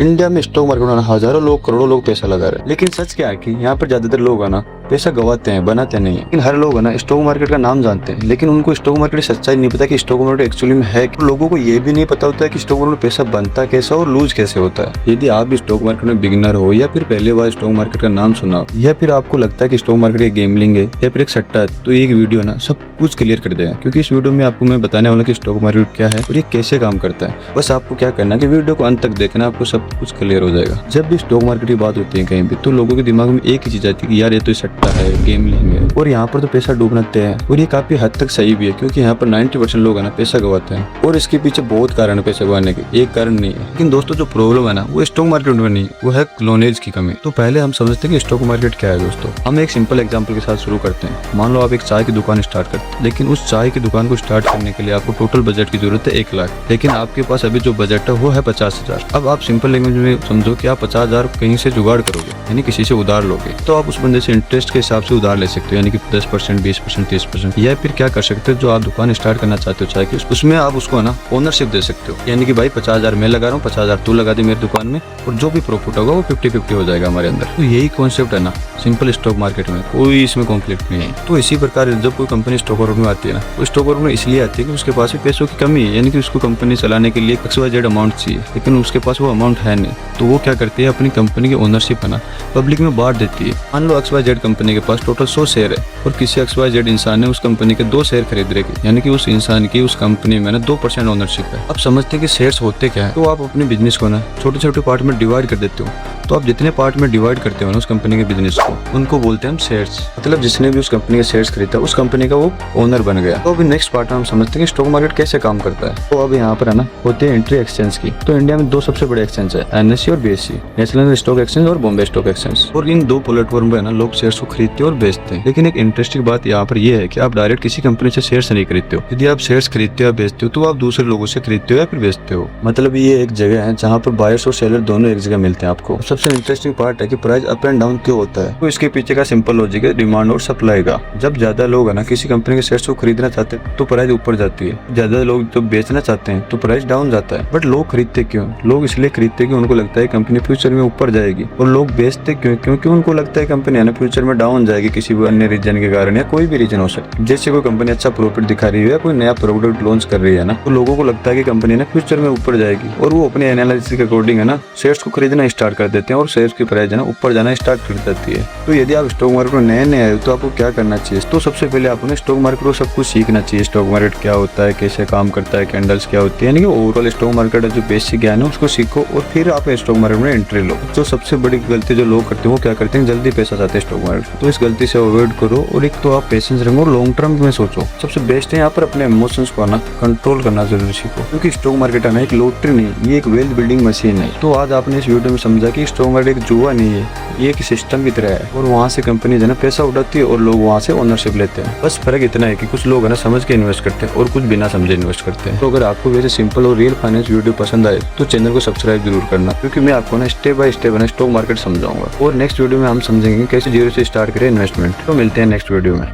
India में stock market में हजारों लोग करोड़ों लोग पैसा लगा रहे हैं, लेकिन सच क्या है कि यहाँ पर ज्यादातर लोग है ना पैसा गवाते हैं, बनाते नहीं है। लेकिन हर लोग है ना स्टॉक मार्केट का नाम जानते हैं, लेकिन उनको स्टॉक मार्केट की सच्चाई नहीं पता कि स्टॉक मार्केट एक्चुअली में है। लोगों को ये भी नहीं पता होता है कि स्टॉक मार्केट में पैसा बनता कैसे और लूज कैसे होता है। यदि आप भी स्टॉक मार्केट में बिगिनर हो या फिर पहले बार स्टॉक मार्केट का नाम सुना हो या फिर आपको लगता है कि स्टॉक मार्केट एक गेमलिंग है या फिर एक सट्टा है, तो एक वीडियो ना सब कुछ क्लियर कर देगा। क्योंकि इस वीडियो में आपको मैं बताने वाला कि स्टॉक मार्केट क्या है और ये कैसे काम करता है। बस आपको क्या करना है कि वीडियो को अंत तक देखना, आपको सब कुछ क्लियर हो जाएगा। जब भी स्टॉक मार्केट की बात होती है कहीं भी, तो लोगों के दिमाग में एक ही चीज आती है कि यार ये तो सट्टा है, गेमलिंग है और यहाँ पर तो पैसा डूबना तय है। और ये काफी हद तक सही भी है, क्योंकि यहाँ पर 90% लोग है ना पैसा गवाते हैं और इसके पीछे बहुत कारण है पैसा गवाने के, एक कारण नहीं है। लेकिन दोस्तों जो प्रॉब्लम है ना वो स्टॉक मार्केट में नहीं, वो है नॉलेज की कमी। तो पहले हम समझते हैं कि स्टॉक मार्केट क्या है। दोस्तों हम एक सिंपल एग्जांपल के साथ शुरू करते हैं। मान लो आप एक चाय की दुकान स्टार्ट करते हैं, लेकिन उस चाय की दुकान को स्टार्ट करने के लिए आपको टोटल बजट की जरूरत है 1 लाख, लेकिन आपके पास अभी जो बजट है वो है 50,000। अब आप सिंपल लैंग्वेज में समझो कि आप 50,000 कहीं से जुगाड़ करोगे, यानी किसी से उधार लोगे। तो आप उस बंदे से इंटरेस्ट के हिसाब से उधार ले सकते हो, यानी कि 10%, 20%, 30%। या फिर क्या कर सकते हो, जो आप दुकान स्टार्ट करना चाहते हो चाय की, उसमें आप उसको ना ओनरशिप दे सकते हो, यानी कि भाई 50,000 मैं लगा रहा हूँ, 50,000 तू लगा दे मेरी दुकान में, और जो भी प्रॉफिट होगा वो 50-50 हो जाएगा हमारे अंदर। तो यही कॉन्सेप्ट है ना सिंपल स्टॉक मार्केट में, कोई इसमें कॉन्फ्लिक्ट नहीं है। तो इसी प्रकार जब कोई कंपनी स्टॉक मार्केट में आती है ना, तो स्टॉक मार्केट में इसलिए आती है कि उसके पास पैसों की कमी है, यानी कि उसको कंपनी चलाने के लिए XYZ अमाउंट चाहिए, लेकिन उसके पास वो अमाउंट है नहीं। तो वो क्या करती है, अपनी कंपनी की ओनरशिप है ना पब्लिक में बांट देती है। मान लो XYZ कंपनी के पास टोटल 100 शेयर है और किसी XYZ इंसान ने उस कंपनी के 2 शेयर खरीद रखे, यानी कि उस इंसान की उस कंपनी में ना 2% ओनरशिप है। अब समझते हैं कि शेयर्स होते क्या है। तो आप अपने बिजनेस को ना छोटे छोटे पार्ट में डिवाइड कर देते हो। तो आप जितने पार्ट में डिवाइड करते हो ना उस कंपनी के बिजनेस को, उनको बोलते हैं हम शेयर्स। मतलब जिसने भी उस कंपनी के शेयर्स खरीदा उस कंपनी का वो ओनर बन गया। तो अभी नेक्स्ट पार्ट में हम समझते हैं कि स्टॉक मार्केट कैसे काम करता है। तो अब यहाँ पर है ना होते हैं एंट्री एक्सचेंज की। तो इंडिया में 2 सबसे बड़े एक्सचेंज है, NSE और BSE, नेशनल स्टॉक एक्सचेंज और बॉम्बे स्टॉक एक्सचेंज। और इन 2 प्लेटफॉर्म पे ना लोग शेयर्स को खरीदते हैं और बेचते हैं। लेकिन एक इंटरेस्टिंग बात यहाँ पर यह है कि आप डायरेक्ट किसी कंपनी से शेयर्स नहीं खरीदते हो। यदि आप शेयर्स खरीदते हो या बेचते हो तो आप दूसरे लोगों से खरीदते हो या फिर बेचते हो। मतलब ये एक जगह है जहाँ पर बायर्स और सेलर दोनों एक जगह मिलते हैं आपको। सबसे इंटरेस्टिंग पार्ट है कि प्राइस अप एंड डाउन क्यों होता है। तो इसके पीछे का सिंपल लॉजिक है डिमांड और सप्लाई का। जब ज्यादा लोग है ना किसी कंपनी के शेयर्स को खरीदना चाहते हैं तो प्राइस ऊपर जाती है, ज्यादा लोग जब बेचना चाहते हैं तो प्राइस डाउन जाता है। बट लोग खरीदते क्यों? लोग इसलिए खरीदते कि उनको लगता है कंपनी फ्यूचर में ऊपर जाएगी। और लोग बेचते क्यों? क्योंकि उनको लगता है कंपनी है ना फ्यूचर में डाउन जाएगी किसी भी अन्य रीजन के कारण, या कोई भी रीजन हो सकता है। जैसे कोई कंपनी अच्छा प्रॉफिट दिखा रही है या कोई नया प्रोडक्ट लॉन्च कर रही है ना, तो लोगों को लगता है कि कंपनी ना फ्यूचर में ऊपर जाएगी और वो अपने एनालिसिस के अकॉर्डिंग है ना शेयर्स को खरीदना स्टार्ट कर देते हैं और शेयर्स की प्राइस है ना ऊपर जाना स्टार्ट कर देती है। तो यदि आप स्टॉक मार्केट में नए आए हो तो आपको क्या करना चाहिए? तो सबसे पहले आपको स्टॉक मार्केट को सब कुछ सीखना चाहिए। स्टॉक मार्केट क्या होता है, कैसे काम करता है, कैंडल्स क्या होती है, यानी कि ओवरऑल स्टॉक मार्केट जो बेसिक ज्ञान है उसको सीखो और फिर आप स्टॉक मार्केट में एंट्री लो। जो सबसे बड़ी गलती जो लोग करते हैं वो क्या करते हैं, जल्दी पैसा चाहते हैं स्टॉक मार्केट। तो इस गलती से अवॉइड करो और एक तो आप पेशेंस रखो और लॉन्ग टर्म में सोचो। सबसे बेस्ट है यहाँ पर अपने इमोशंस को ना कंट्रोल करना जरूरी सीखो, क्योंकि स्टॉक मार्केट है ना एक लॉटरी नहीं, ये एक वेल्थ बिल्डिंग मशीन है। तो आज आपने इस वीडियो में समझा कि स्टॉक मार्केट एक जुआ नहीं है, ये एक सिस्टम की तरह है और वहाँ से कंपनी जो है पैसा उठाती है और लोग वहाँ से ओनरशिप लेते हैं। बस फर्क इतना है कि कुछ लोग है ना समझ के इन्वेस्ट करते हैं और कुछ बिना समझे इन्वेस्ट करते हैं। तो अगर आपको वैसे सिंपल और रियल फाइनेंस वीडियो पसंद आए तो चैनल को सब्सक्राइब जरूर करना, क्योंकि मैं आपको ना स्टेप बाय स्टेप है स्टॉक मार्केट समझाऊंगा। और नेक्स्ट वीडियो में हम समझेंगे कैसे 0 से स्टार्ट करें इन्वेस्टमेंट। तो मिलते हैं नेक्स्ट वीडियो में।